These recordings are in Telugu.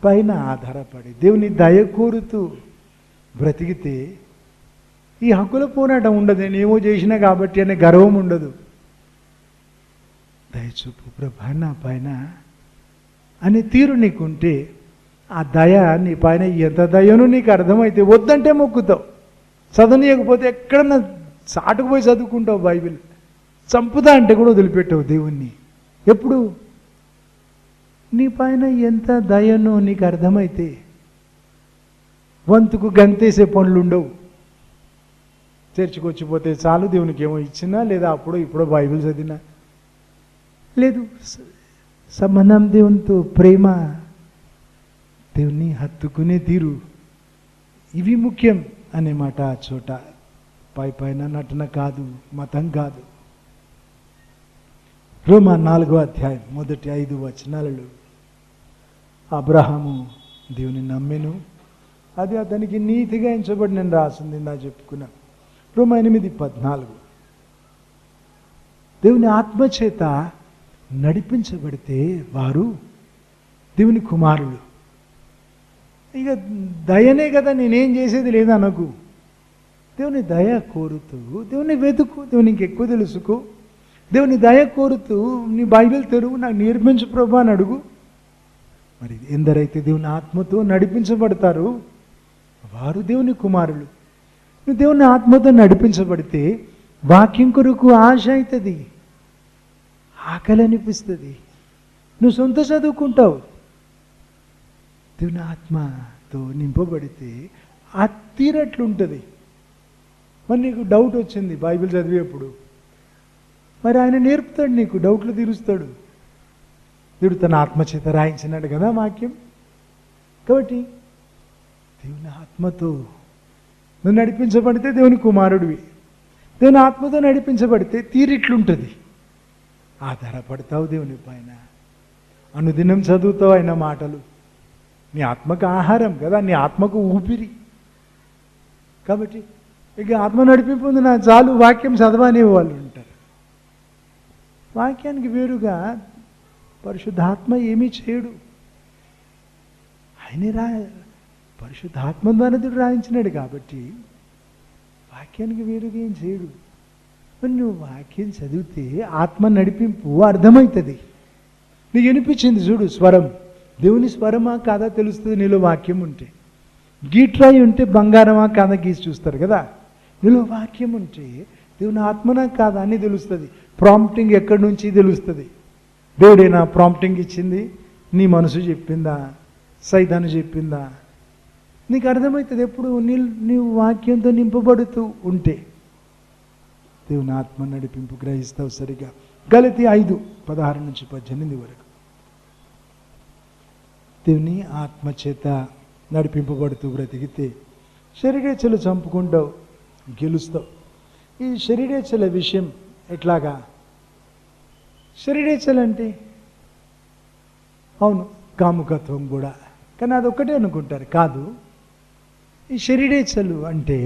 పైన ఆధారపడి దేవుని దయ కోరుతూ బ్రతికితే ఈ హక్కుల పోరాటం ఉండదు. నేనేమో చేసినా కాబట్టి అనే గర్వం ఉండదు. దయచూపు ప్రభా నా పైన అనే తీరు నీకుంటే ఆ దయ నీ పైన ఎంత దయనో నీకు అర్థమైతే వద్దంటే మొక్కుతావు. చదవనీయకపోతే ఎక్కడన్నా చాటుకుపోయి చదువుకుంటావు బైబిల్. చంపుతా అంటే కూడా వదిలిపెట్టావు దేవుణ్ణి. ఎప్పుడు నీ పైన ఎంత దయనో నీకు అర్థమైతే వంతుకు గంతేసే పనులు ఉండవు. చర్చికి వచ్చిపోతే చాలు, దేవునికి ఏమో ఇచ్చినా లేదా అప్పుడో ఇప్పుడో బైబిల్ చదివినా లేదు. సంబంధం దేవునితో ప్రేమ, దేవుని హత్తుకునే తీరు, ఇవి ముఖ్యం అనే మాట ఆ చోట. పైన నటన కాదు, మతం కాదు. రోమా 4వ అధ్యాయం మొదటి 5 వచనాలలో అబ్రహాము దేవుని నమ్మెను, అది అతనికి నీతిగా ఎంచబడిన రాసింది నా చెప్పుకున్నా. రోమా 8:14 దేవుని ఆత్మచేత నడిపించబడితే వారు దేవుని కుమారులు. ఇక దయనే కదా, నేనేం చేసేది లేదా అనకు. దేవుని దయ కోరుతూ దేవుని వెతుకు, దేవునికి ఎక్కువ తెలుసుకో. దేవుని దయ కోరుతూ నీ బైబిల్ తెరువు, నాకు నేర్పించు ప్రభా అని అడుగు. మరి ఎందరైతే దేవుని ఆత్మతో నడిపించబడతారో వారు దేవుని కుమారులు. నువ్వు దేవుని ఆత్మతో నడిపించబడితే వాక్యం కొరకు ఆశ అవుతుంది, ఆకలి అనిపిస్తుంది. నువ్వు సొంత చదువుకుంటావు. దేవుని ఆత్మతో నింపబడితే ఆ తీరట్లుంటుంది. మరి నీకు డౌట్ వచ్చింది బైబిల్ చదివేప్పుడు, మరి ఆయన నేర్పుతాడు, నీకు డౌట్లు తీరుస్తాడు. దేవుడు తన ఆత్మచేత రాయించినాడు కదా వాక్యం. కాబట్టి దేవుని ఆత్మతో నువ్వు నడిపించబడితే దేవుని కుమారుడివి. దేవుని ఆత్మతో నడిపించబడితే తీరిట్లుంటుంది. ఆధారపడతావు దేవుని పైన, అనుదినం చదువుతావు ఆయన మాటలు. నీ ఆత్మకు ఆహారం కదా, నీ ఆత్మకు ఊపిరి. కాబట్టి ఇక ఆత్మ నడిపింపు నా చాలు, వాక్యం చదవనే వాళ్ళు ఉంటారు. వాక్యానికి వేరుగా పరిశుద్ధాత్మ ఏమీ చేయడు. ఆయన పరిశుద్ధాత్మ ద్వారా దేవుడు రాయించినాడు కాబట్టి వాక్యానికి వేరుగా ఏం చేయడు. మరి నువ్వు వాక్యం చదివితే ఆత్మ నడిపింపు అర్థమవుతుంది. నీకు వినిపించింది చూడు స్వరం, దేవుని స్వరమా కాదా తెలుస్తుంది నీలో వాక్యం ఉంటే. గీట్రాయి ఉంటే బంగారమా కాదా గీసి చూస్తారు కదా. నీలో వాక్యం ఉంటే దేవుని ఆత్మనా కాదా అని తెలుస్తుంది. ప్రాంప్టింగ్ ఎక్కడి నుంచి తెలుస్తుంది. దేవుడేనా ప్రాంప్టింగ్ ఇచ్చింది, నీ మనసు చెప్పిందా, సైతాను చెప్పిందా, నీకు అర్థమవుతుంది. ఎప్పుడు నీవు వాక్యంతో నింపబడుతూ ఉంటే దేవుని ఆత్మ నడిపింపు గ్రహిస్తావు సరిగా. గలతీ 5:16-18 వరకు దేవుని ఆత్మ చేత నడిపింపబడుతూ బ్రతికితే శరీరేచ్ఛలు చంపుకుంటావు, గెలుస్తావు. ఈ శరీరేచ్ఛల విషయం ఎట్లాగా? శరీరేచ్ఛలు అంటే అవును కాముకత్వం కూడా, కానీ అదొక్కటే అనుకుంటారు. కాదు, ఈ శరీరేచ్ఛలు అంటే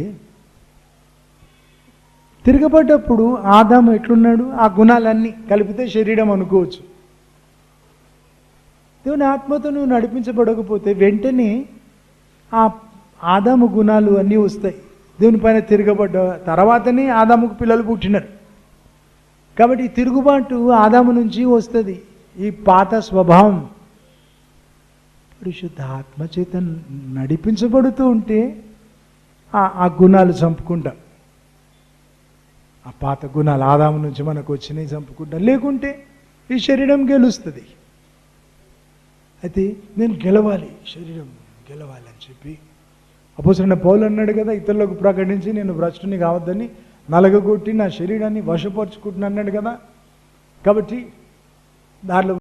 తిరగబడ్డప్పుడు ఆదాము ఎట్లున్నాడు, ఆ గుణాలన్నీ కలిపితే శరీరం అనుకోవచ్చు. దేవుని ఆత్మతో నువ్వు నడిపించబడకపోతే వెంటనే ఆ ఆదాము గుణాలు అన్నీ వస్తాయి. దేవుని పైన తిరగబడ్డ తర్వాతనే ఆదాముకు పిల్లలు పుట్టినారు. కాబట్టి ఈ తిరుగుబాటు ఆదాము నుంచి వస్తుంది. ఈ పాత స్వభావం పరిశుద్ధ ఆత్మ చేత నడిపించబడుతూ ఉంటే ఆ గుణాలు చంపుకుంటాం. ఆ పాత గుణాలు ఆదాము నుంచి మనకు వచ్చినాయి చంపుకుంటాం. లేకుంటే ఈ శరీరం గెలుస్తుంది. అయితే నేను గెలవాలి, శరీరం గెలవాలి అని చెప్పి అపోస్తలుడైన పౌలు అన్నాడు కదా, ఇతరులకు ప్రకటించి నేను భ్రష్టుని కావద్దని నలగగొట్టి నా శరీరాన్ని వశపరుచుకుంటున్నా అన్నాడు కదా. కాబట్టి దానిలో